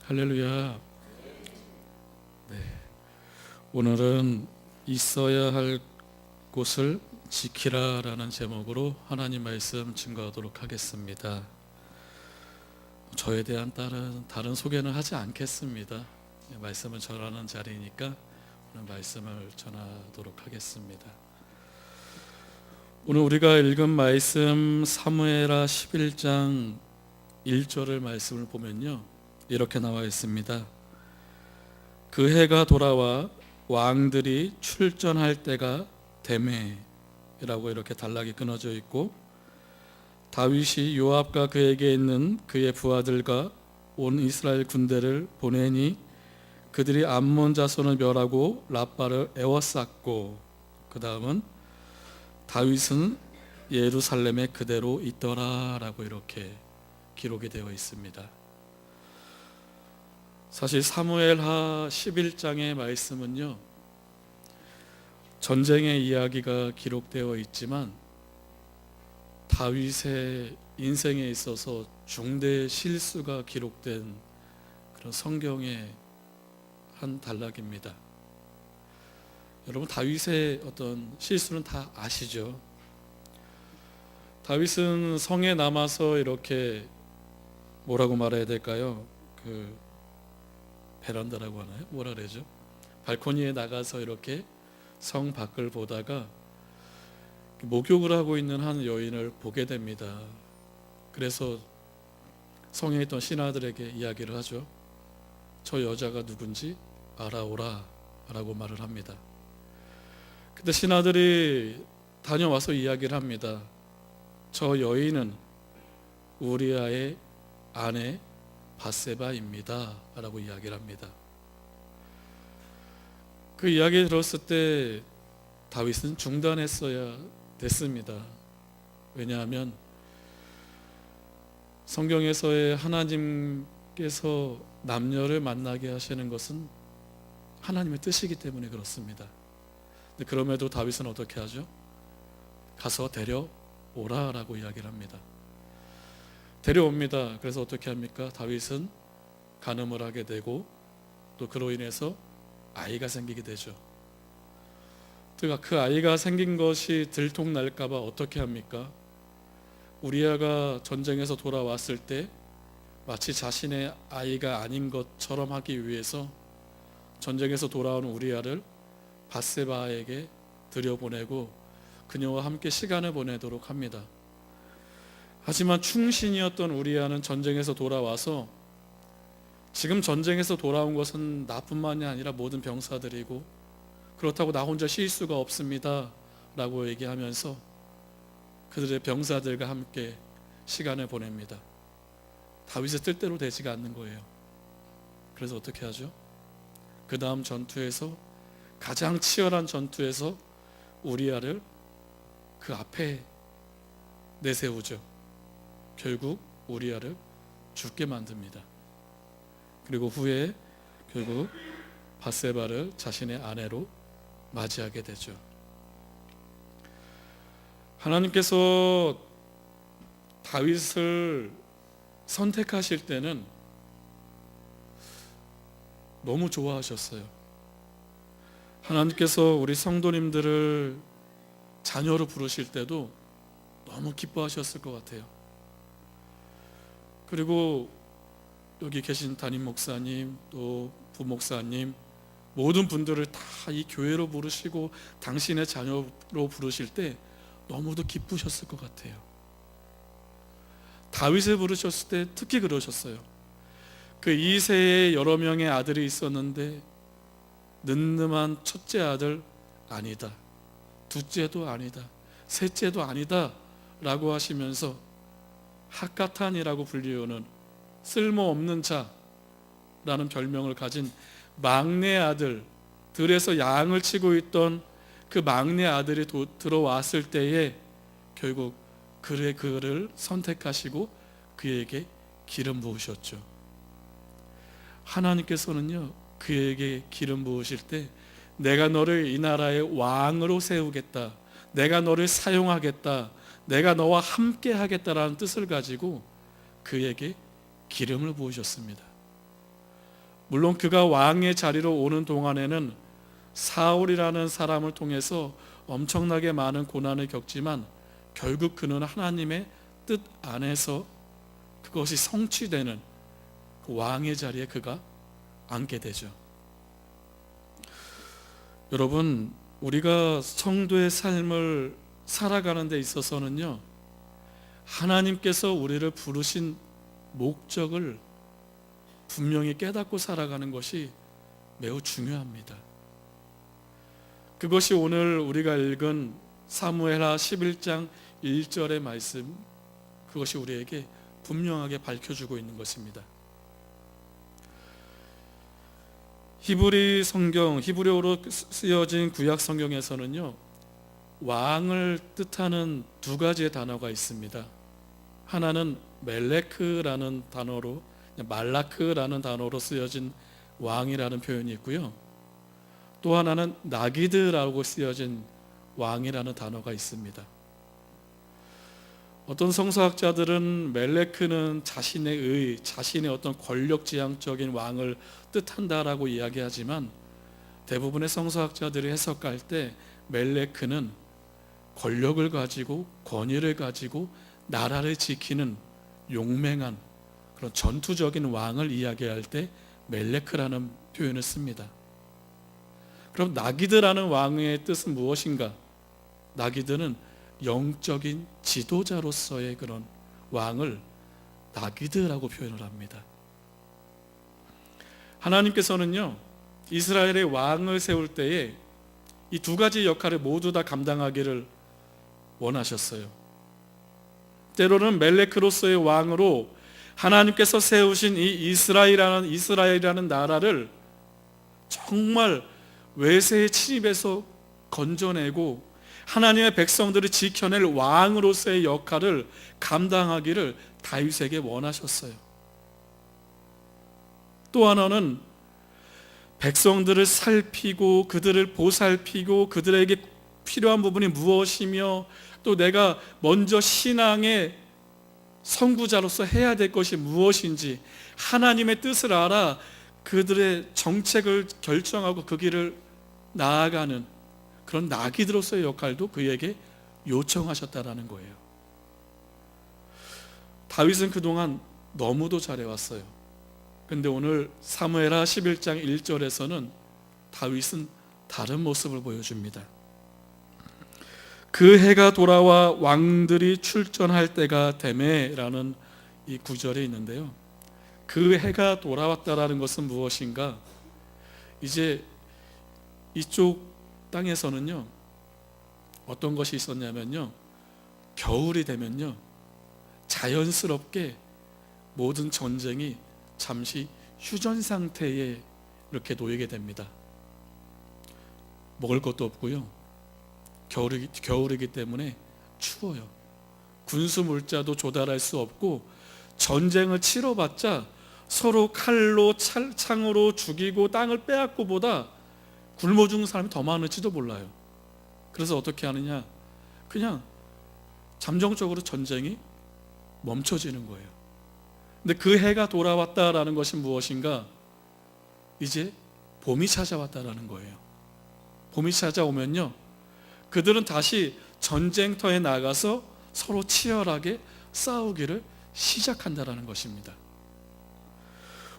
할렐루야. 네. 오늘은 있어야 할 곳을 지키라라는 제목으로 하나님 말씀 증거하도록 하겠습니다. 저에 대한 다른 소개는 하지 않겠습니다. 말씀을 전하는 자리니까 오늘 말씀을 전하도록 하겠습니다. 오늘 우리가 읽은 말씀 사무엘하 11장 1절의 말씀을 보면요, 이렇게 나와 있습니다. 그 해가 돌아와 왕들이 출전할 때가 되매라고 이렇게 단락이 끊어져 있고, 다윗이 요압과 그에게 있는 그의 부하들과 온 이스라엘 군대를 보내니 그들이 암몬 자손을 멸하고 라빠를 에워쌌고, 그 다음은 다윗은 예루살렘에 그대로 있더라라고 이렇게 기록이 되어 있습니다. 사실 사무엘하 11장의 말씀은요, 전쟁의 이야기가 기록되어 있지만 다윗의 인생에 있어서 중대 실수가 기록된 그런 성경의 한 단락입니다. 여러분, 다윗의 어떤 실수는 다 아시죠? 다윗은 성에 남아서 이렇게 뭐라고 말해야 될까요? 베란다라고 하나요? 뭐라 그러죠? 발코니에 나가서 이렇게 성 밖을 보다가 목욕을 하고 있는 한 여인을 보게 됩니다. 그래서 성에 있던 신하들에게 이야기를 하죠. 저 여자가 누군지 알아오라 라고 말을 합니다. 근데 신하들이 다녀와서 이야기를 합니다. 저 여인은 우리아의 아내 밧세바입니다 라고 이야기를 합니다. 그 이야기를 들었을 때 다윗은 중단했어야 됐습니다. 왜냐하면 성경에서의 하나님께서 남녀를 만나게 하시는 것은 하나님의 뜻이기 때문에 그렇습니다. 근데 그럼에도 다윗은 어떻게 하죠? 가서 데려오라 라고 이야기를 합니다. 데려옵니다. 그래서 어떻게 합니까? 다윗은 간음을 하게 되고 또 그로 인해서 아이가 생기게 되죠. 그 아이가 생긴 것이 들통날까봐 어떻게 합니까? 우리아가 전쟁에서 돌아왔을 때 마치 자신의 아이가 아닌 것처럼 하기 위해서 전쟁에서 돌아온 우리아를 밧세바에게 들여보내고 그녀와 함께 시간을 보내도록 합니다. 하지만 충신이었던 우리아는 전쟁에서 돌아와서, 지금 전쟁에서 돌아온 것은 나뿐만이 아니라 모든 병사들이고 그렇다고 나 혼자 쉴 수가 없습니다 라고 얘기하면서 그들의 병사들과 함께 시간을 보냅니다. 다윗의 뜻대로 되지가 않는 거예요. 그래서 어떻게 하죠? 그 다음 전투에서, 가장 치열한 전투에서 우리아를 그 앞에 내세우죠. 결국 우리아를 죽게 만듭니다. 그리고 후에 결국 밧세바를 자신의 아내로 맞이하게 되죠. 하나님께서 다윗을 선택하실 때는 너무 좋아하셨어요. 하나님께서 우리 성도님들을 자녀로 부르실 때도 너무 기뻐하셨을 것 같아요. 그리고 여기 계신 담임 목사님, 또 부목사님, 모든 분들을 다 이 교회로 부르시고 당신의 자녀로 부르실 때 너무도 기쁘셨을 것 같아요. 다윗을 부르셨을 때 특히 그러셨어요. 그 이새에 여러 명의 아들이 있었는데 늠름한 첫째 아들 아니다, 둘째도 아니다, 셋째도 아니다 라고 하시면서 핫가탄이라고 불리우는 쓸모없는 자라는 별명을 가진 막내 아들, 들에서 양을 치고 있던 그 막내 아들이 들어왔을 때에 결국 그를 선택하시고 그에게 기름 부으셨죠. 하나님께서는요, 그에게 기름 부으실 때 내가 너를 이 나라의 왕으로 세우겠다, 내가 너를 사용하겠다, 내가 너와 함께 하겠다라는 뜻을 가지고 그에게 기름을 부으셨습니다. 물론 그가 왕의 자리로 오는 동안에는 사울이라는 사람을 통해서 엄청나게 많은 고난을 겪지만 결국 그는 하나님의 뜻 안에서 그것이 성취되는 그 왕의 자리에 그가 앉게 되죠. 여러분, 우리가 성도의 삶을 살아가는 데 있어서는요, 하나님께서 우리를 부르신 목적을 분명히 깨닫고 살아가는 것이 매우 중요합니다. 그것이 오늘 우리가 읽은 사무엘하 11장 1절의 말씀, 그것이 우리에게 분명하게 밝혀주고 있는 것입니다. 히브리 성경, 히브리어로 쓰여진 구약 성경에서는요, 왕을 뜻하는 두 가지의 단어가 있습니다. 하나는 멜레크라는 단어로, 말라크라는 단어로 쓰여진 왕이라는 표현이 있고요. 또 하나는 나기드라고 쓰여진 왕이라는 단어가 있습니다. 어떤 성서학자들은 멜레크는 자신의 어떤 권력지향적인 왕을 뜻한다라고 이야기하지만, 대부분의 성서학자들이 해석할 때 멜레크는 권력을 가지고 권위를 가지고 나라를 지키는 용맹한 그런 전투적인 왕을 이야기할 때 멜레크라는 표현을 씁니다. 그럼 나기드라는 왕의 뜻은 무엇인가? 나기드는 영적인 지도자로서의 그런 왕을 나기드라고 표현을 합니다. 하나님께서는요, 이스라엘의 왕을 세울 때에 이 두 가지 역할을 모두 다 감당하기를 원하셨어요. 때로는 멜레크로서의 왕으로 하나님께서 세우신 이 이스라엘이라는 나라를 정말 외세의 침입에서 건져내고 하나님의 백성들을 지켜낼 왕으로서의 역할을 감당하기를 다윗에게 원하셨어요. 또 하나는 백성들을 살피고 그들을 보살피고 그들에게 필요한 부분이 무엇이며 또 내가 먼저 신앙의 선구자로서 해야 될 것이 무엇인지 하나님의 뜻을 알아 그들의 정책을 결정하고 그 길을 나아가는 그런 나기드로서의 역할도 그에게 요청하셨다라는 거예요. 다윗은 그동안 너무도 잘해왔어요. 근데 오늘 사무엘하 11장 1절에서는 다윗은 다른 모습을 보여줍니다. 그 해가 돌아와 왕들이 출전할 때가 되매라는 이 구절이 있는데요, 그 해가 돌아왔다라는 것은 무엇인가? 이제 이쪽 땅에서는요, 어떤 것이 있었냐면요, 겨울이 되면요 자연스럽게 모든 전쟁이 잠시 휴전 상태에 이렇게 놓이게 됩니다. 먹을 것도 없고요, 겨울이기 때문에 추워요. 군수 물자도 조달할 수 없고 전쟁을 치러봤자 서로 칼로 창으로 죽이고 땅을 빼앗고보다 굶어 죽는 사람이 더 많을지도 몰라요. 그래서 어떻게 하느냐, 그냥 잠정적으로 전쟁이 멈춰지는 거예요. 근데 그 해가 돌아왔다라는 것이 무엇인가? 이제 봄이 찾아왔다라는 거예요. 봄이 찾아오면요, 그들은 다시 전쟁터에 나가서 서로 치열하게 싸우기를 시작한다라는 것입니다.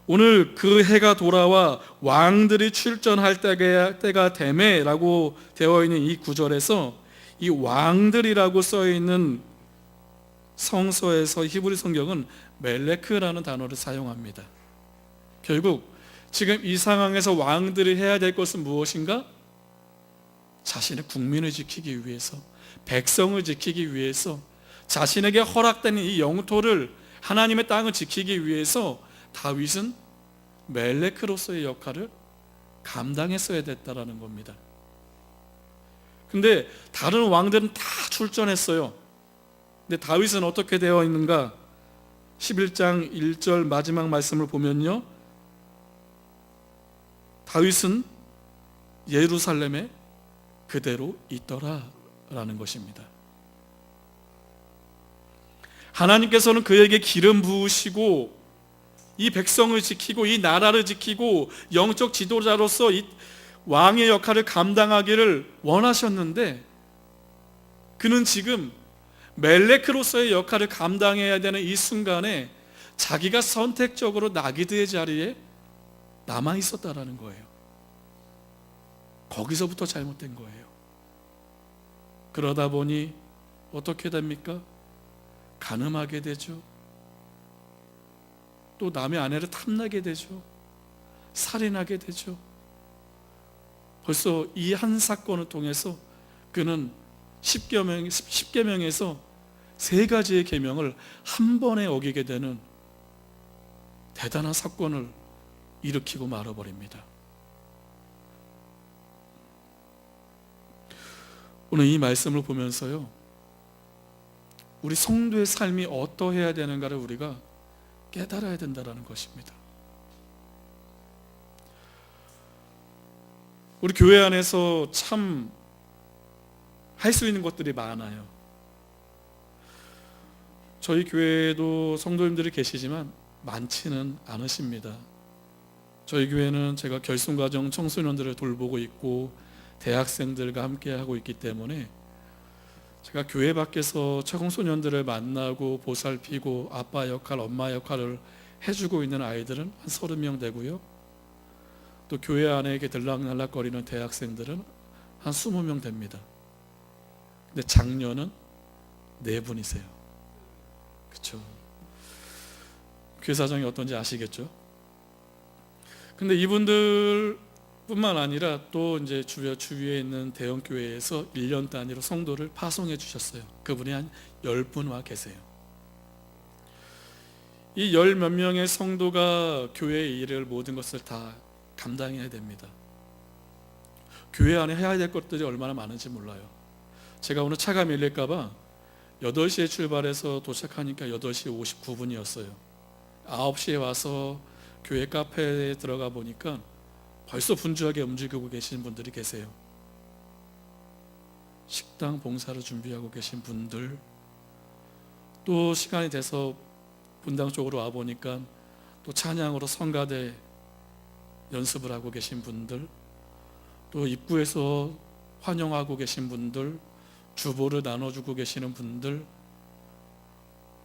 오늘 그 해가 돌아와 왕들이 출전할 때가 되매라고 되어 있는 이 구절에서 이 왕들이라고 써 있는 성서에서 히브리 성경은 멜레크라는 단어를 사용합니다. 결국 지금 이 상황에서 왕들이 해야 될 것은 무엇인가? 자신의 국민을 지키기 위해서, 백성을 지키기 위해서, 자신에게 허락된 이 영토를, 하나님의 땅을 지키기 위해서 다윗은 멜레크로서의 역할을 감당했어야 됐다라는 겁니다. 근데 다른 왕들은 다 출전했어요. 근데 다윗은 어떻게 되어 있는가? 11장 1절 마지막 말씀을 보면요, 다윗은 예루살렘에 그대로 있더라라는 것입니다. 하나님께서는 그에게 기름 부으시고 이 백성을 지키고 이 나라를 지키고 영적 지도자로서 이 왕의 역할을 감당하기를 원하셨는데, 그는 지금 멜레크로서의 역할을 감당해야 되는 이 순간에 자기가 선택적으로 나기드의 자리에 남아 있었다라는 거예요. 거기서부터 잘못된 거예요. 그러다 보니 어떻게 됩니까? 간음하게 되죠. 또 남의 아내를 탐나게 되죠. 살인하게 되죠. 벌써 이 한 사건을 통해서 그는 10계명에서 3가지의 계명을 한 번에 어기게 되는 대단한 사건을 일으키고 말아버립니다. 오늘 이 말씀을 보면서요, 우리 성도의 삶이 어떠해야 되는가를 우리가 깨달아야 된다는 것입니다. 우리 교회 안에서 참 할 수 있는 것들이 많아요. 저희 교회에도 성도님들이 계시지만 많지는 않으십니다. 저희 교회는 제가 결손가정 청소년들을 돌보고 있고 대학생들과 함께 하고 있기 때문에 제가 교회 밖에서 청소년들을 만나고 보살피고 아빠 역할, 엄마 역할을 해주고 있는 아이들은 한 30명 되고요. 또 교회 안에 이렇게 들락날락거리는 대학생들은 한 20명 됩니다. 근데 장녀는 4분이세요. 그렇죠? 교회 사정이 어떤지 아시겠죠? 근데 이분들 뿐만 아니라 또 이제 주위에 있는 대형 교회에서 1년 단위로 성도를 파송해 주셨어요. 그분이 한 10분 와 계세요. 이 10 몇 명의 성도가 교회의 일을 모든 것을 다 감당해야 됩니다. 교회 안에 해야 될 것들이 얼마나 많은지 몰라요. 제가 오늘 차가 밀릴까 봐 8시에 출발해서 도착하니까 8시 59분이었어요. 9시에 와서 교회 카페에 들어가 보니까 벌써 분주하게 움직이고 계신 분들이 계세요. 식당 봉사를 준비하고 계신 분들, 또 시간이 돼서 분당 쪽으로 와 보니까 또 찬양으로 성가대 연습을 하고 계신 분들, 또 입구에서 환영하고 계신 분들, 주보를 나눠주고 계시는 분들,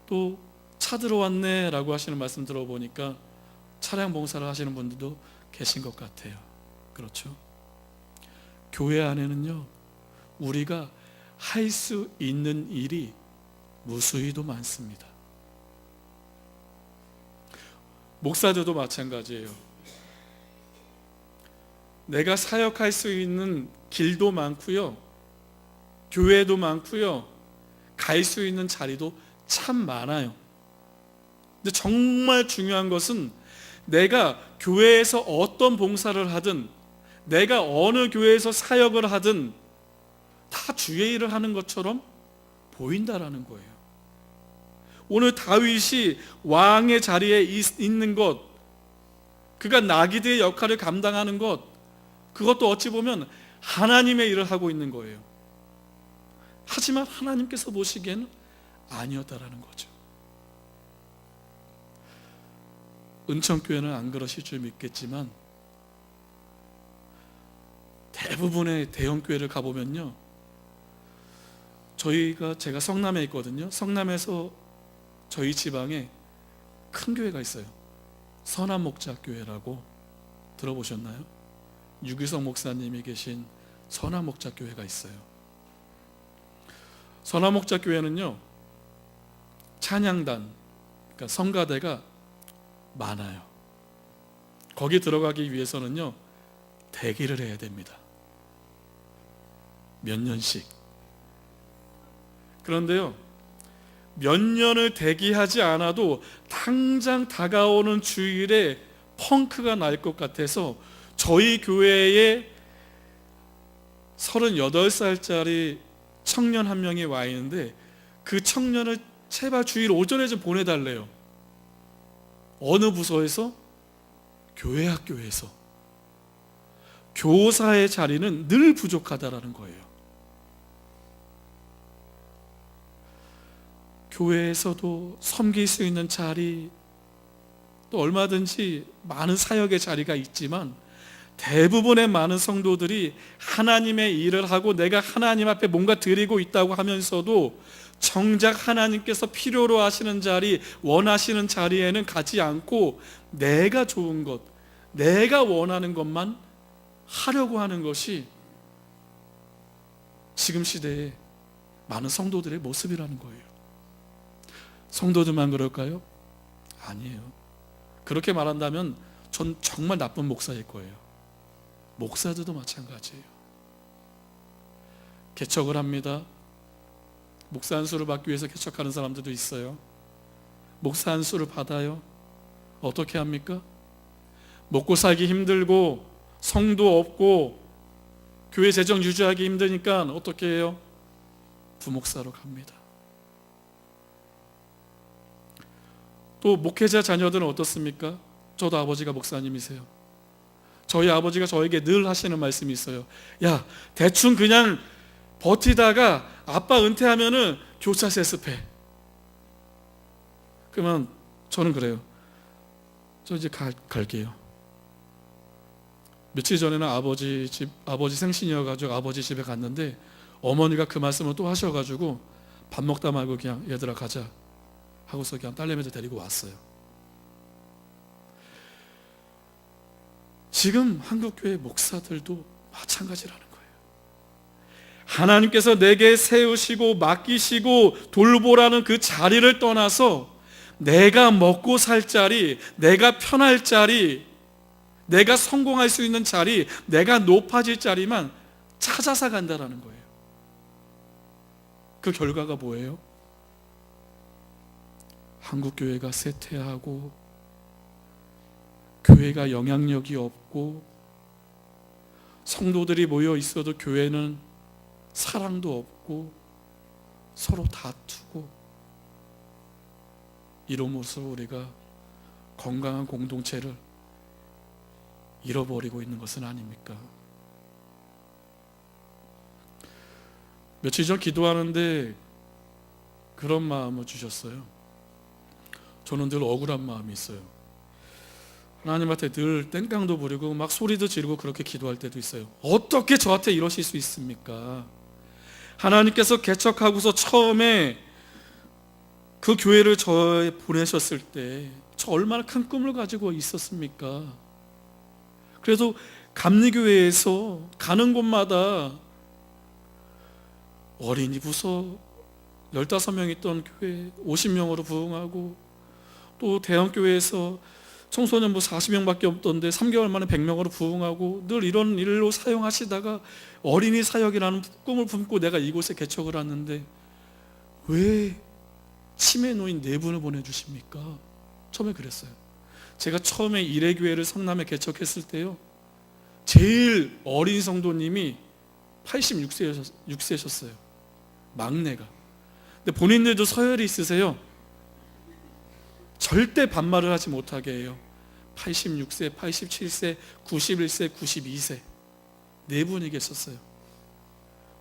또 차 들어왔네 라고 하시는 말씀 들어보니까 차량 봉사를 하시는 분들도 계신 것 같아요. 그렇죠? 교회 안에는요, 우리가 할 수 있는 일이 무수히도 많습니다. 목사들도 마찬가지예요. 내가 사역할 수 있는 길도 많고요, 교회도 많고요, 갈 수 있는 자리도 참 많아요. 근데 정말 중요한 것은 내가 교회에서 어떤 봉사를 하든, 내가 어느 교회에서 사역을 하든 다 주의 일을 하는 것처럼 보인다라는 거예요. 오늘 다윗이 왕의 자리에 있는 것, 그가 나기드의 역할을 감당하는 것, 그것도 어찌 보면 하나님의 일을 하고 있는 거예요. 하지만 하나님께서 보시기에는 아니었다라는 거죠. 은천교회는 안 그러실 줄 믿겠지만 대부분의 대형교회를 가보면요, 제가 성남에 있거든요. 성남에서 저희 지방에 큰 교회가 있어요. 선한목자교회라고 들어보셨나요? 유기성 목사님이 계신 선한목자교회가 있어요. 선한목자교회는요, 찬양단, 그러니까 성가대가 많아요. 거기 들어가기 위해서는요, 대기를 해야 됩니다. 몇 년씩. 그런데요, 몇 년을 대기하지 않아도 당장 다가오는 주일에 펑크가 날 것 같아서 저희 교회에 38살짜리 청년 한 명이 와 있는데 그 청년을 제발 주일 오전에 좀 보내달래요. 어느 부서에서? 교회 학교에서. 교사의 자리는 늘 부족하다라는 거예요. 교회에서도 섬길 수 있는 자리, 또 얼마든지 많은 사역의 자리가 있지만 대부분의 많은 성도들이 하나님의 일을 하고 내가 하나님 앞에 뭔가 드리고 있다고 하면서도 정작 하나님께서 필요로 하시는 자리, 원하시는 자리에는 가지 않고 내가 좋은 것, 내가 원하는 것만 하려고 하는 것이 지금 시대에 많은 성도들의 모습이라는 거예요. 성도들만 그럴까요? 아니에요. 그렇게 말한다면 전 정말 나쁜 목사일 거예요. 목사들도 마찬가지예요. 개척을 합니다. 목사 안수를 받기 위해서 개척하는 사람들도 있어요. 목사 안수를 받아요. 어떻게 합니까? 먹고 살기 힘들고 성도 없고 교회 재정 유지하기 힘드니까 어떻게 해요? 부목사로 갑니다. 또 목회자 자녀들은 어떻습니까? 저도 아버지가 목사님이세요. 저희 아버지가 저에게 늘 하시는 말씀이 있어요. 야, 대충 그냥 버티다가 아빠 은퇴하면은 교차 세습해. 그러면 저는 그래요. 저 이제 갈게요. 며칠 전에는 아버지 생신이어가지고 아버지 집에 갔는데 어머니가 그 말씀을 또 하셔가지고 밥 먹다 말고 그냥 얘들아 가자 하고서 그냥 딸내미들 데리고 왔어요. 지금 한국교회 목사들도 마찬가지라는 거예요. 하나님께서 내게 세우시고 맡기시고 돌보라는 그 자리를 떠나서 내가 먹고 살 자리, 내가 편할 자리, 내가 성공할 수 있는 자리, 내가 높아질 자리만 찾아서 간다는 거예요. 그 결과가 뭐예요? 한국교회가 쇠퇴하고 교회가 영향력이 없고 성도들이 모여 있어도 교회는 사랑도 없고 서로 다투고 이러면서 우리가 건강한 공동체를 잃어버리고 있는 것은 아닙니까? 며칠 전 기도하는데 그런 마음을 주셨어요. 저는 늘 억울한 마음이 있어요. 하나님한테 늘 땡깡도 부리고 막 소리도 지르고 그렇게 기도할 때도 있어요. 어떻게 저한테 이러실 수 있습니까? 하나님께서 개척하고서 처음에 그 교회를 저에 보내셨을 때 저 얼마나 큰 꿈을 가지고 있었습니까? 그래도 감리교회에서 가는 곳마다 어린이 부서 15명 있던 교회 50명으로 부흥하고 또 대형교회에서 청소년부 40명밖에 없던데 3개월 만에 100명으로 부흥하고 늘 이런 일로 사용하시다가 어린이 사역이라는 꿈을 품고 내가 이곳에 개척을 하는데 왜 치매 노인 4분을 보내주십니까? 처음에 그랬어요. 제가 처음에 이레교회를 성남에 개척했을 때요, 제일 어린 성도님이 86세셨어요. 막내가. 근데 본인들도 서열이 있으세요. 절대 반말을 하지 못하게 해요. 86세, 87세, 91세, 92세 4분이 계셨어요.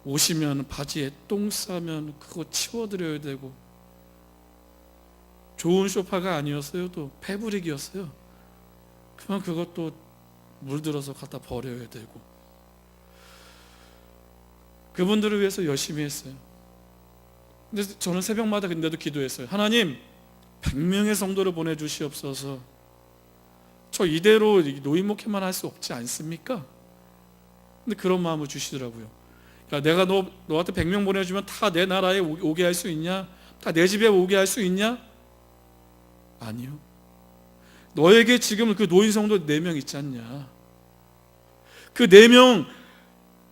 오시면 바지에 똥 싸면 그거 치워드려야 되고, 좋은 소파가 아니었어요. 또 패브릭이었어요. 그만 그것도 물들어서 갖다 버려야 되고, 그분들을 위해서 열심히 했어요. 근데 저는 새벽마다 근데도 기도했어요. 하나님, 100명의 성도를 보내주시옵소서. 저 이대로 노인 목회만 할 수 없지 않습니까? 근데 그런 마음을 주시더라고요. 그러니까 내가 너한테 100명 보내주면 다 내 나라에 오게 할 수 있냐? 다 내 집에 오게 할 수 있냐? 아니요. 너에게 지금 그 노인 성도 4명 있지 않냐? 그 4명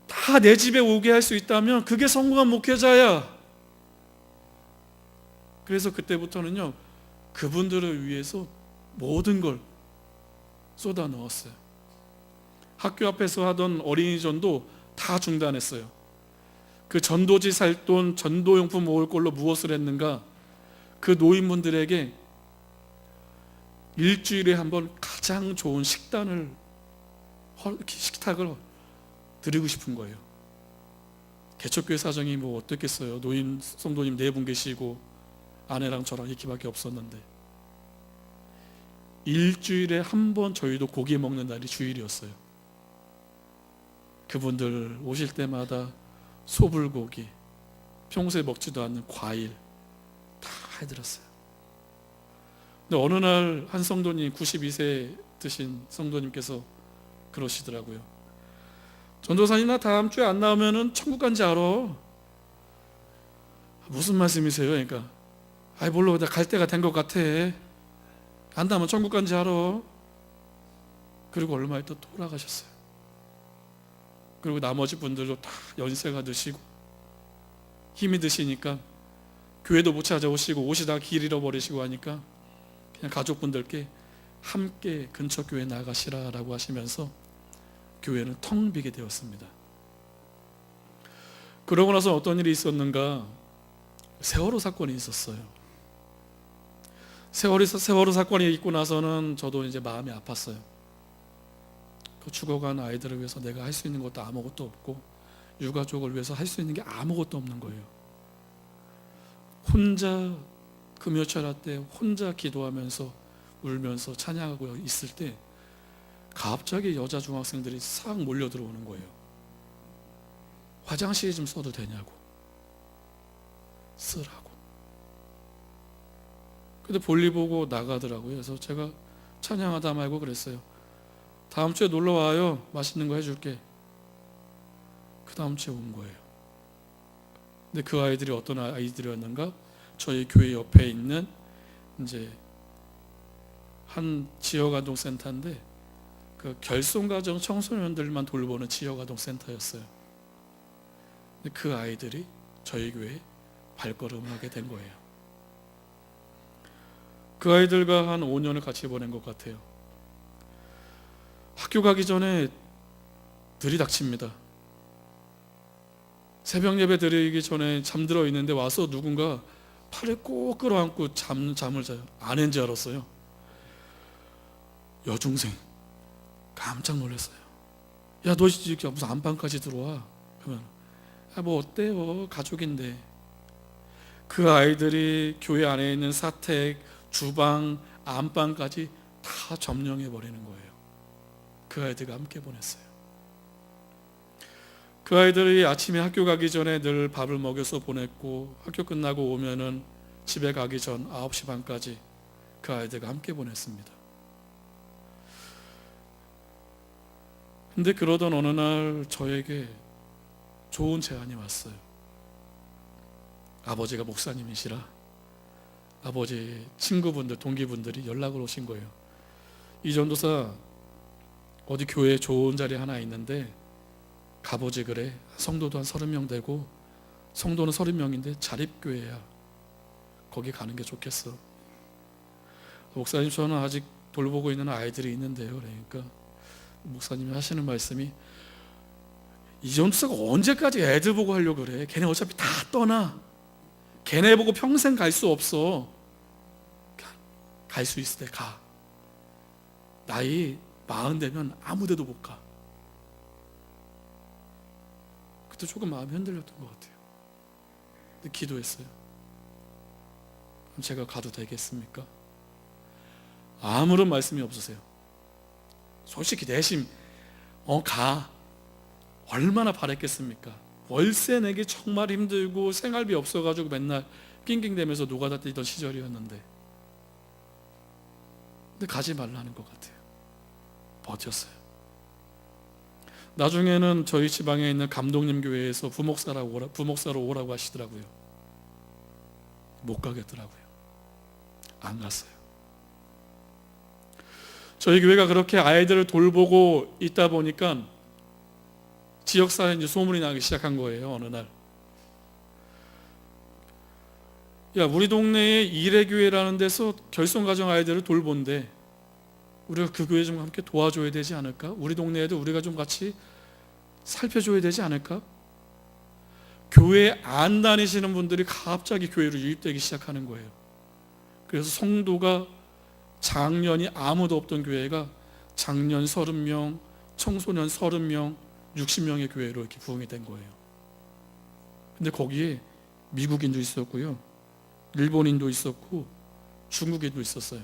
다 내 집에 오게 할 수 있다면 그게 성공한 목회자야. 그래서 그때부터는요, 그분들을 위해서 모든 걸 쏟아 넣었어요. 학교 앞에서 하던 어린이전도 다 중단했어요. 그 전도지 살 돈, 전도용품 모을 걸로 무엇을 했는가? 그 노인분들에게 일주일에 한 번 가장 좋은 식탁을 드리고 싶은 거예요. 개척교회 사정이 뭐 어떻겠어요. 노인 성도님 4분 계시고 아내랑 저랑 이렇게밖에 없었는데, 일주일에 한 번 저희도 고기 먹는 날이 주일이었어요. 그분들 오실 때마다 소불고기, 평소에 먹지도 않는 과일 다 해드렸어요. 근데 어느 날 한 성도님, 92세 드신 성도님께서 그러시더라고요. 전도사님, 나 다음 주에 안 나오면은 천국 간지 알아. 무슨 말씀이세요? 그러니까 아이 몰라, 나 갈 때가 된 것 같아. 안 나오면 천국 간지 알아. 그리고 얼마 있다 돌아가셨어요. 그리고 나머지 분들도 다 연세가 드시고 힘이 드시니까 교회도 못 찾아오시고 오시다가 길 잃어버리시고 하니까 그냥 가족분들께 함께 근처 교회 나가시라라고 하시면서 교회는 텅 비게 되었습니다. 그러고 나서 어떤 일이 있었는가? 세월호 사건이 있었어요. 세월호 사건이 있고 나서는 저도 이제 마음이 아팠어요. 그 죽어간 아이들을 위해서 내가 할 수 있는 것도 아무것도 없고 유가족을 위해서 할 수 있는 게 아무것도 없는 거예요. 혼자 금요철야 때 혼자 기도하면서 울면서 찬양하고 있을 때 갑자기 여자 중학생들이 싹 몰려 들어오는 거예요. 화장실에 좀 써도 되냐고, 쓰라고. 근데 볼일 보고 나가더라고요. 그래서 제가 찬양하다 말고 그랬어요. 다음 주에 놀러 와요. 맛있는 거 해줄게. 그 다음 주에 온 거예요. 근데 그 아이들이 어떤 아이들이었는가? 저희 교회 옆에 있는 이제 한 지역아동센터인데 그 결손가정 청소년들만 돌보는 지역아동센터였어요. 근데 그 아이들이 저희 교회에 발걸음을 하게 된 거예요. 그 아이들과 한 5년을 같이 보낸 것 같아요. 학교 가기 전에 들이닥칩니다. 새벽 예배 드리기 전에 잠들어 있는데 와서 누군가 팔을 꼭 끌어안고 잠을 자요. 아내인 줄 알았어요. 여중생. 깜짝 놀랐어요. 야, 너 무슨 안방까지 들어와? 그러면 뭐 어때요? 가족인데. 그 아이들이 교회 안에 있는 사택, 주방, 안방까지 다 점령해 버리는 거예요. 그 아이들과 함께 보냈어요. 그 아이들이 아침에 학교 가기 전에 늘 밥을 먹여서 보냈고 학교 끝나고 오면은 집에 가기 전 9시 반까지 그 아이들과 함께 보냈습니다. 근데 그러던 어느 날 저에게 좋은 제안이 왔어요. 아버지가 목사님이시라 아버지 친구분들, 동기분들이 연락을 오신 거예요. 이 전도사 어디 교회에 좋은 자리 하나 있는데 가보지 그래. 성도도 한 30명 되고 성도는 30명인데 자립교회야. 거기 가는 게 좋겠어. 목사님, 저는 아직 돌보고 있는 아이들이 있는데요. 그러니까 목사님이 하시는 말씀이, 이 전도사가 언제까지 애들 보고 하려고 그래. 걔네 어차피 다 떠나. 걔네 보고 평생 갈 수 없어. 갈 수 있을 때 가. 나이 40 되면 아무 데도 못 가. 그때 조금 마음이 흔들렸던 것 같아요. 근데 기도했어요. 그럼 제가 가도 되겠습니까? 아무런 말씀이 없으세요. 솔직히 내심 가. 얼마나 바랬겠습니까? 월세 내기 정말 힘들고 생활비 없어가지고 맨날 낑낑대면서 노가다 뛰던 시절이었는데, 근데 가지 말라는 것 같아요. 버텼어요. 나중에는 저희 지방에 있는 감독님 교회에서 부목사로 오라고 하시더라고요. 못 가겠더라고요. 안 갔어요. 저희 교회가 그렇게 아이들을 돌보고 있다 보니까 지역사회에 이제 소문이 나기 시작한 거예요. 어느 날, 야, 우리 동네에 이래교회라는 데서 결손가정 아이들을 돌본대. 우리가 그 교회 좀 함께 도와줘야 되지 않을까? 우리 동네에도 우리가 좀 같이 살펴줘야 되지 않을까? 교회 안 다니시는 분들이 갑자기 교회로 유입되기 시작하는 거예요. 그래서 성도가 작년이 아무도 없던 교회가 작년 30명, 청소년 30명, 60명의 교회로 이렇게 부흥이 된 거예요. 근데 거기에 미국인도 있었고요, 일본인도 있었고 중국인도 있었어요.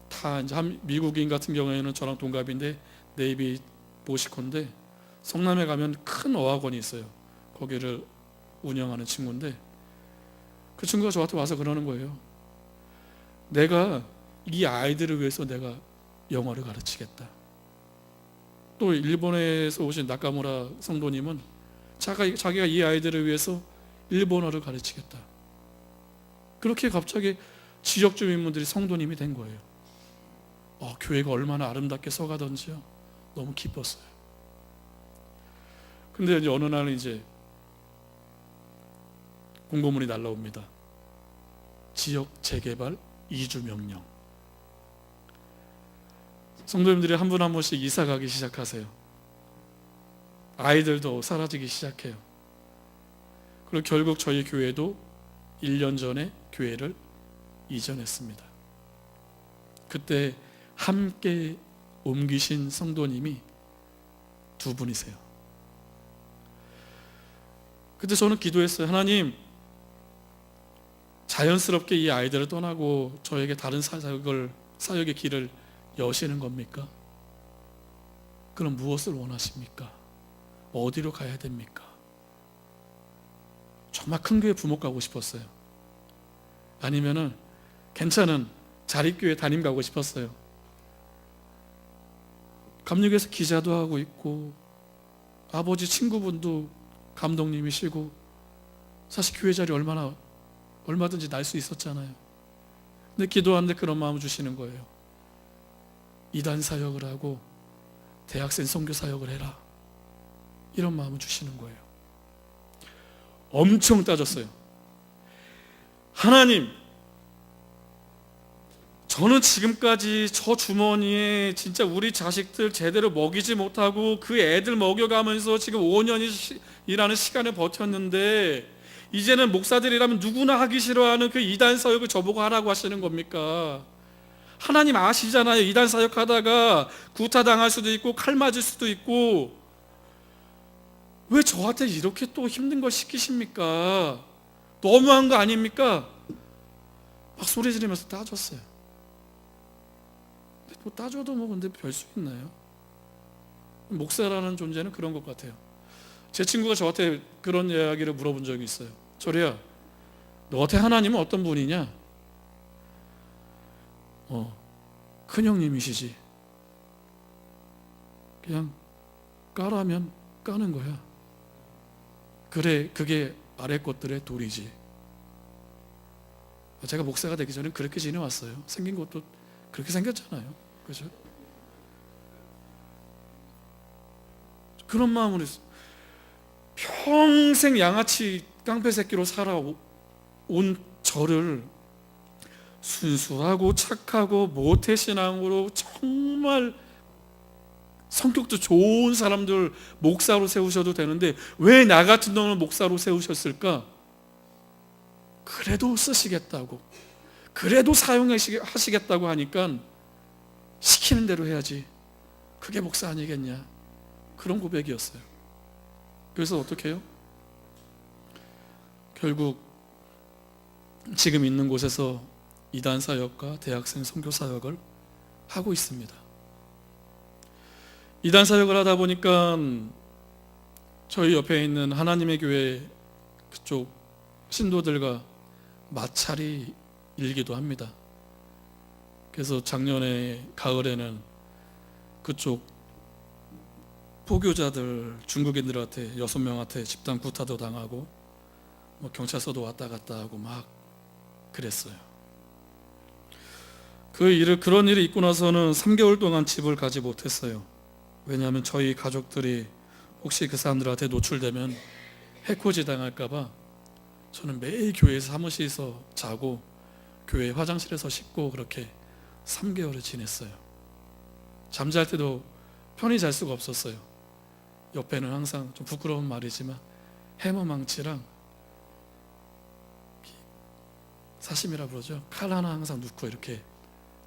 다 다 이제 미국인 같은 경우에는 저랑 동갑인데 네이비 모시콘데 성남에 가면 큰 어학원이 있어요. 거기를 운영하는 친구인데 그 친구가 저한테 와서 그러는 거예요. 내가 이 아이들을 위해서 내가 영어를 가르치겠다. 또 일본에서 오신 나카무라 성도님은 자기가 이 아이들을 위해서 일본어를 가르치겠다. 그렇게 갑자기 지역 주민분들이 성도님이 된 거예요. 교회가 얼마나 아름답게 서가던지요. 너무 기뻤어요. 근데 이제 어느 날 이제 공고문이 날라옵니다. 지역 재개발 이주 명령. 성도님들이 한 분 한 분씩 이사 가기 시작하세요. 아이들도 사라지기 시작해요. 그리고 결국 저희 교회도 1년 전에 교회를 이전했습니다. 그때 함께 옮기신 성도님이 두 분이세요. 그때 저는 기도했어요. 하나님, 자연스럽게 이 아이들을 떠나고 저에게 다른 사역의 길을 여시는 겁니까? 그럼 무엇을 원하십니까? 어디로 가야 됩니까? 정말 큰 교회 부목 가고 싶었어요. 아니면은 괜찮은 자립교회 담임 가고 싶었어요. 감리교에서 기자도 하고 있고 아버지 친구분도 감독님이시고 사실 교회 자리 얼마든지 날 수 있었잖아요. 근데 기도하는데 그런 마음을 주시는 거예요. 이단 사역을 하고 대학생 선교 사역을 해라. 이런 마음을 주시는 거예요. 엄청 따졌어요. 하나님, 저는 지금까지 저 주머니에 진짜 우리 자식들 제대로 먹이지 못하고 그 애들 먹여가면서 지금 5년이라는 시간을 버텼는데 이제는 목사들이라면 누구나 하기 싫어하는 그 이단 사역을 저보고 하라고 하시는 겁니까? 하나님 아시잖아요. 이단 사역 하다가 구타당할 수도 있고 칼 맞을 수도 있고 왜 저한테 이렇게 또 힘든 걸 시키십니까? 너무한 거 아닙니까? 막 소리 지르면서 따졌어요. 근데 뭐 따져도 근데 별 수 있나요? 목사라는 존재는 그런 것 같아요. 제 친구가 저한테 그런 이야기를 물어본 적이 있어요. 저래야, 너한테 하나님은 어떤 분이냐? 큰형님이시지. 그냥 까라면 까는 거야. 그래, 그게 아래 것들의 도리지. 제가 목사가 되기 전에 그렇게 지내왔어요. 생긴 것도 그렇게 생겼잖아요. 그죠? 그런 마음으로 평생 양아치 깡패 새끼로 살아온 저를 순수하고 착하고 모태신앙으로 정말 성격도 좋은 사람들 목사로 세우셔도 되는데 왜 나 같은 놈을 목사로 세우셨을까? 그래도 쓰시겠다고, 그래도 사용하시겠다고 하니까 시키는 대로 해야지. 그게 목사 아니겠냐? 그런 고백이었어요. 그래서 어떻게 해요? 결국 지금 있는 곳에서 이단 사역과 대학생 선교 사역을 하고 있습니다. 이단 사역을 하다 보니까 저희 옆에 있는 하나님의 교회 그쪽 신도들과 마찰이 일기도 합니다. 그래서 작년에 가을에는 그쪽 포교자들 중국인들한테 6명한테 집단 구타도 당하고 경찰서도 왔다 갔다 하고 막 그랬어요. 그런 일이 있고 나서는 3개월 동안 집을 가지 못했어요. 왜냐하면 저희 가족들이 혹시 그 사람들한테 노출되면 해코지 당할까봐 저는 매일 교회에서 사무실에서 자고 교회 화장실에서 씻고 그렇게 3개월을 지냈어요. 잠잘 때도 편히 잘 수가 없었어요. 옆에는 항상 좀 부끄러운 말이지만 해머망치랑 사심이라 그러죠. 칼 하나 항상 넣고 이렇게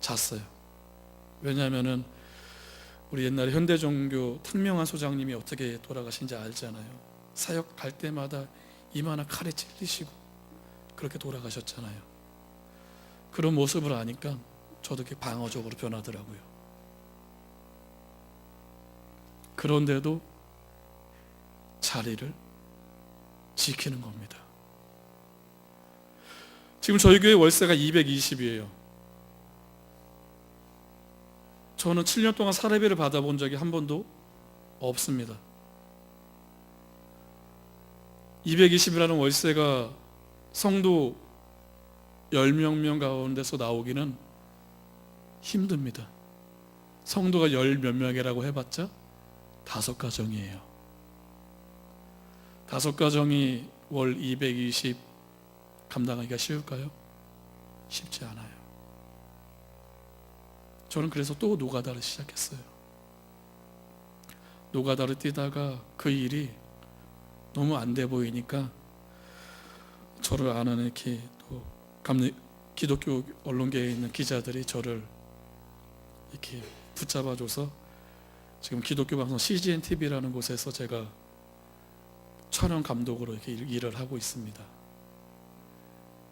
잤어요. 왜냐하면은 우리 옛날에 현대종교 탕명한 소장님이 어떻게 돌아가신지 알잖아요. 사역 갈 때마다 이마나 칼에 찔리시고 그렇게 돌아가셨잖아요. 그런 모습을 아니까 저도 이렇게 방어적으로 변하더라고요. 그런데도 자리를 지키는 겁니다. 지금 저희 교회 월세가 220이에요. 저는 7년 동안 사례비를 받아본 적이 한 번도 없습니다. 220이라는 월세가 성도 10명 가운데서 나오기는 힘듭니다. 성도가 10몇 명이라고 해봤자 5가정이에요. 5가정이 월 220 감당하기가 쉬울까요? 쉽지 않아요. 저는 그래서 또 노가다를 시작했어요. 노가다를 뛰다가 그 일이 너무 안 돼 보이니까 저를 아는 이렇게 또 기독교 언론계에 있는 기자들이 저를 이렇게 붙잡아줘서 지금 기독교 방송 CGN TV라는 곳에서 제가 촬영 감독으로 이렇게 일을 하고 있습니다.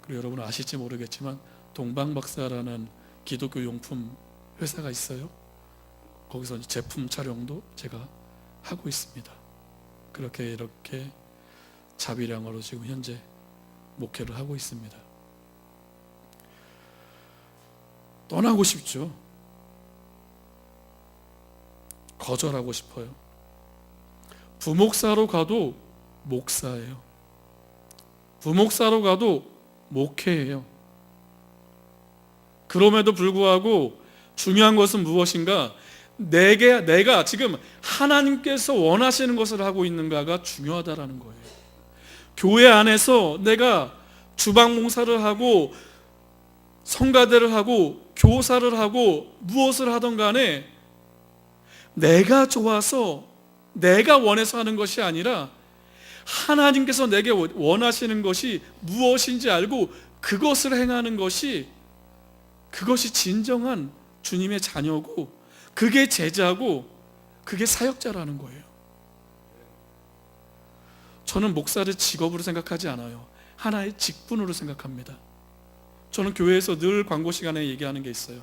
그리고 여러분 아실지 모르겠지만 동방박사라는 기독교 용품 회사가 있어요. 거기서 제품 촬영도 제가 하고 있습니다. 그렇게 이렇게 자비량으로 지금 현재 목회를 하고 있습니다. 떠나고 싶죠. 거절하고 싶어요. 부목사로 가도 목사예요. 부목사로 가도 목회예요. 그럼에도 불구하고 중요한 것은 무엇인가? 내가 지금 하나님께서 원하시는 것을 하고 있는가가 중요하다라는 거예요. 교회 안에서 내가 주방 봉사를 하고 성가대를 하고 교사를 하고 무엇을 하던 간에 내가 좋아서 내가 원해서 하는 것이 아니라 하나님께서 내게 원하시는 것이 무엇인지 알고 그것을 행하는 것이, 그것이 진정한 주님의 자녀고 그게 제자고 그게 사역자라는 거예요. 저는 목사를 직업으로 생각하지 않아요. 하나의 직분으로 생각합니다. 저는 교회에서 늘 광고 시간에 얘기하는 게 있어요.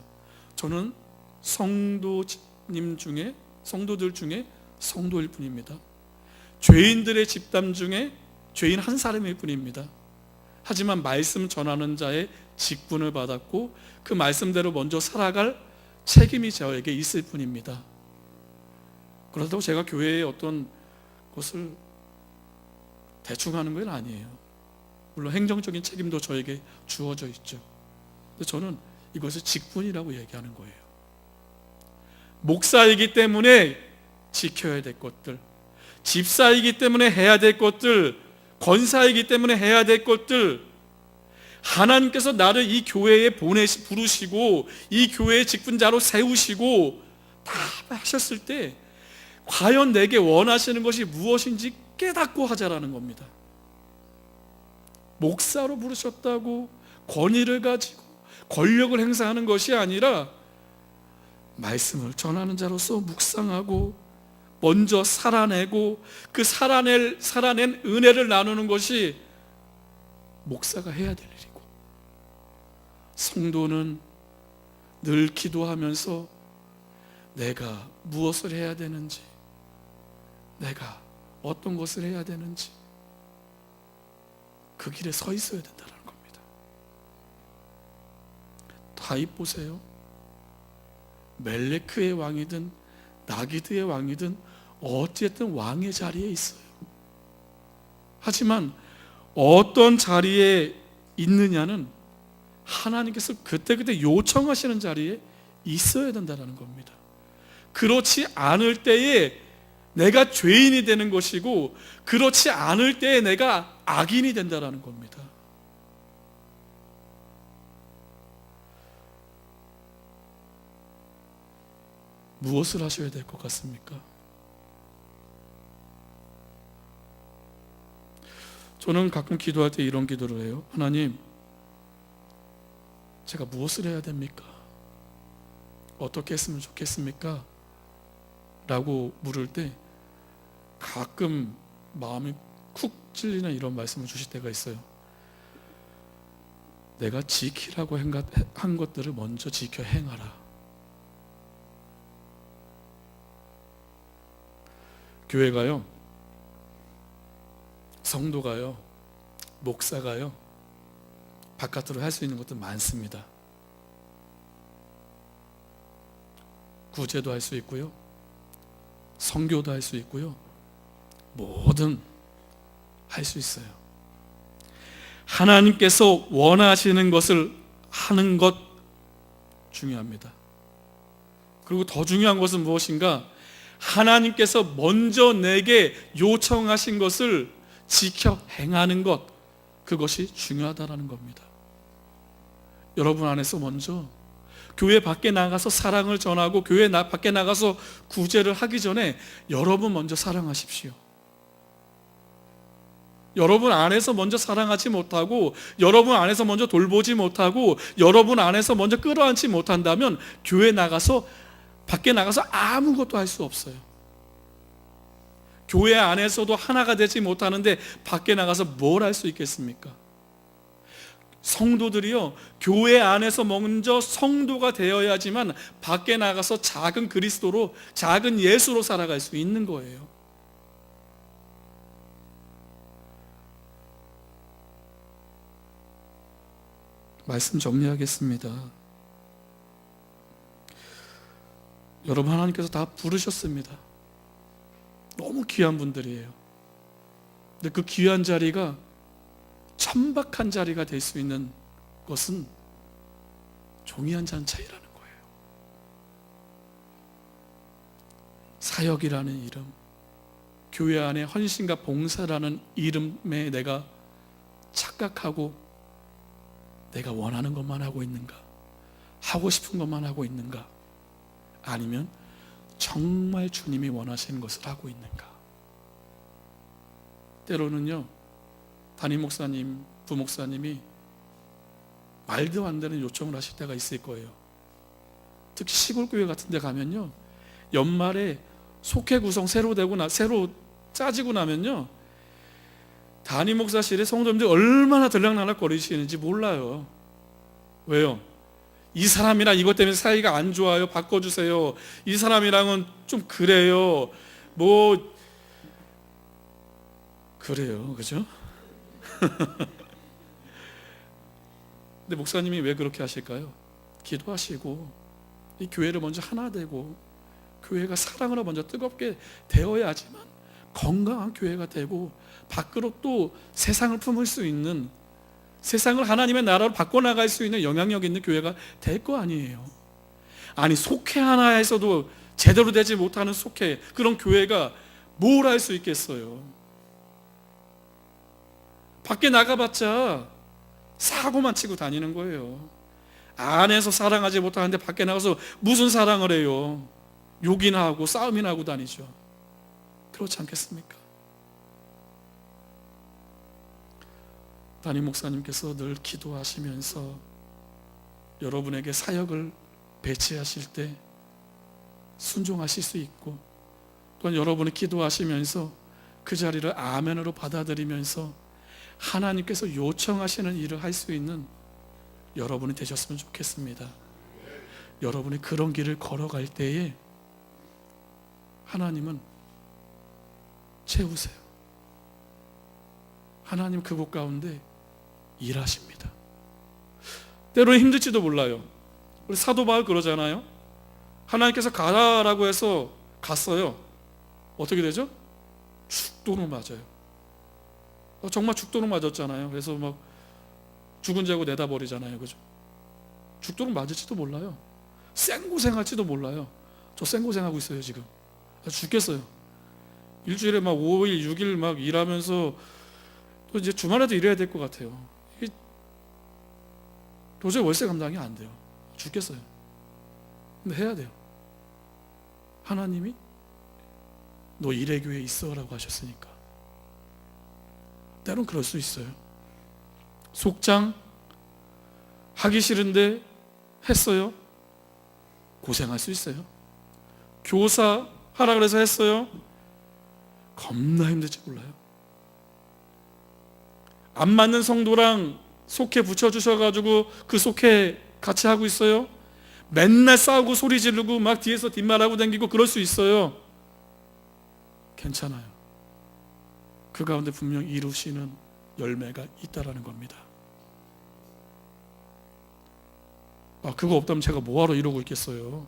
저는 성도들 중에 성도일 뿐입니다. 죄인들의 집단 중에 죄인 한 사람일 뿐입니다. 하지만 말씀 전하는 자의 직분을 받았고 그 말씀대로 먼저 살아갈 책임이 저에게 있을 뿐입니다. 그렇다고 제가 교회의 어떤 것을 대충 하는 건 아니에요. 물론 행정적인 책임도 저에게 주어져 있죠. 근데 저는 이것을 직분이라고 얘기하는 거예요. 목사이기 때문에 지켜야 될 것들, 집사이기 때문에 해야 될 것들, 권사이기 때문에 해야 될 것들, 하나님께서 나를 이 교회에 부르시고 이 교회의 직분자로 세우시고 다 하셨을 때 과연 내게 원하시는 것이 무엇인지 깨닫고 하자라는 겁니다. 목사로 부르셨다고 권위를 가지고 권력을 행사하는 것이 아니라 말씀을 전하는 자로서 묵상하고 먼저 살아내고 그 살아낸 은혜를 나누는 것이 목사가 해야 될 일이고, 성도는 늘 기도하면서 내가 무엇을 해야 되는지, 내가 어떤 것을 해야 되는지 그 길에 서 있어야 된다는 겁니다. 다윗 보세요. 멜레크의 왕이든 나기드의 왕이든 어쨌든 왕의 자리에 있어요. 하지만 어떤 자리에 있느냐는 하나님께서 그때그때 요청하시는 자리에 있어야 된다는 겁니다. 그렇지 않을 때에 내가 죄인이 되는 것이고 그렇지 않을 때에 내가 악인이 된다는 겁니다. 무엇을 하셔야 될 것 같습니까? 저는 가끔 기도할 때 이런 기도를 해요. 하나님, 제가 무엇을 해야 됩니까? 어떻게 했으면 좋겠습니까? 라고 물을 때 가끔 마음이 쿡 찔리는 이런 말씀을 주실 때가 있어요. 내가 지키라고 한 것들을 먼저 지켜 행하라. 교회가요, 성도가요, 목사가요, 바깥으로 할 수 있는 것도 많습니다. 구제도 할 수 있고요, 선교도 할 수 있고요, 뭐든 할 수 있어요. 하나님께서 원하시는 것을 하는 것 중요합니다. 그리고 더 중요한 것은 무엇인가? 하나님께서 먼저 내게 요청하신 것을 지켜 행하는 것, 그것이 중요하다는 겁니다. 여러분 안에서 먼저 교회 밖에 나가서 사랑을 전하고 교회 밖에 나가서 구제를 하기 전에 여러분 먼저 사랑하십시오. 여러분 안에서 먼저 사랑하지 못하고, 여러분 안에서 먼저 돌보지 못하고, 여러분 안에서 먼저 끌어안지 못한다면 교회 나가서, 밖에 나가서 아무것도 할 수 없어요. 교회 안에서도 하나가 되지 못하는데 밖에 나가서 뭘 할 수 있겠습니까? 성도들이요, 교회 안에서 먼저 성도가 되어야지만 밖에 나가서 작은 그리스도로, 작은 예수로 살아갈 수 있는 거예요. 말씀 정리하겠습니다. 여러분, 하나님께서 다 부르셨습니다. 너무 귀한 분들이에요. 근데 그 귀한 자리가 천박한 자리가 될 수 있는 것은 종이 한 장 차이라는 거예요. 사역이라는 이름, 교회 안에 헌신과 봉사라는 이름에 내가 착각하고 내가 원하는 것만 하고 있는가? 하고 싶은 것만 하고 있는가? 아니면 정말 주님이 원하시는 것을 하고 있는가? 때로는요, 담임 목사님, 부목사님이 말도 안 되는 요청을 하실 때가 있을 거예요. 특히 시골교회 같은 데 가면요, 연말에 속회 구성 새로 짜지고 나면요, 담임 목사실에 성도님들이 얼마나 들락날락 거리시는지 몰라요. 왜요? 이 사람이랑 이것 때문에 사이가 안 좋아요, 바꿔주세요. 이 사람이랑은 좀 그래요, 그래요, 그죠? 근데 목사님이 왜 그렇게 하실까요? 기도하시고 이 교회를 먼저 하나 되고 교회가 사랑으로 먼저 뜨겁게 되어야지만 건강한 교회가 되고 밖으로 또 세상을 품을 수 있는, 세상을 하나님의 나라로 바꿔나갈 수 있는 영향력 있는 교회가 될 거 아니에요. 아니, 속회 하나에서도 제대로 되지 못하는 속회, 그런 교회가 뭘 할 수 있겠어요? 밖에 나가봤자 사고만 치고 다니는 거예요. 안에서 사랑하지 못하는데 밖에 나가서 무슨 사랑을 해요? 욕이나 하고 싸움이나 하고 다니죠. 그렇지 않겠습니까? 담임 목사님께서 늘 기도하시면서 여러분에게 사역을 배치하실 때 순종하실 수 있고, 또한 여러분이 기도하시면서 그 자리를 아멘으로 받아들이면서 하나님께서 요청하시는 일을 할 수 있는 여러분이 되셨으면 좋겠습니다. 여러분이 그런 길을 걸어갈 때에 하나님은 채우세요. 하나님 그곳 가운데 일하십니다. 때로는 힘들지도 몰라요. 우리 사도 바울 그러잖아요. 하나님께서 가라라고 해서 갔어요. 어떻게 되죠? 죽도록 맞아요. 정말 죽도록 맞았잖아요. 그래서 막 죽은 자고 내다버리잖아요. 그죠? 죽도록 맞을지도 몰라요. 생고생할지도 몰라요. 저 생고생하고 있어요 지금. 죽겠어요. 일주일에 막 5일 6일 막 일하면서 또 이제 주말에도 일해야 될 것 같아요. 이게 도저히 월세 감당이 안 돼요. 죽겠어요. 근데 해야 돼요. 하나님이 너 일의 교회에 있어라고 하셨으니까. 때론 그럴 수 있어요. 속장 하기 싫은데 했어요. 고생할 수 있어요. 교사 하라 그래서 했어요. 겁나 힘들지 몰라요. 안 맞는 성도랑 속해 붙여주셔가지고 그 속해 같이 하고 있어요? 맨날 싸우고 소리 지르고 막 뒤에서 뒷말하고 다니고 그럴 수 있어요. 괜찮아요. 그 가운데 분명 이루시는 열매가 있다라는 겁니다. 그거 없다면 제가 뭐하러 이러고 있겠어요?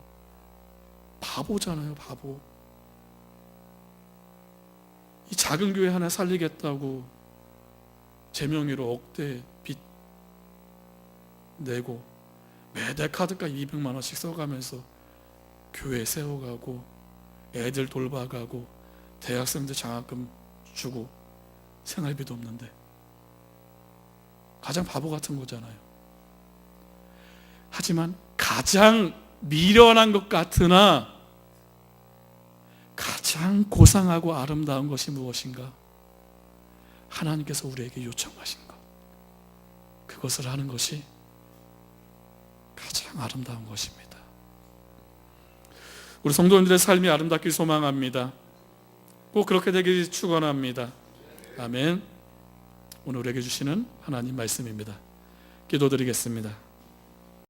바보잖아요, 바보. 이 작은 교회 하나 살리겠다고 제 명의로 억대 빚 내고 매달 카드값 200만 원씩 써가면서 교회 세워가고 애들 돌봐가고 대학생들 장학금 주고 생활비도 없는데 가장 바보 같은 거잖아요. 하지만 가장 미련한 것 같으나 가장 고상하고 아름다운 것이 무엇인가? 하나님께서 우리에게 요청하신 것, 그것을 하는 것이 가장 아름다운 것입니다. 우리 성도님들의 삶이 아름답길 소망합니다. 꼭 그렇게 되길 축원합니다. 아멘. 오늘 우리에게 주시는 하나님 말씀입니다. 기도드리겠습니다.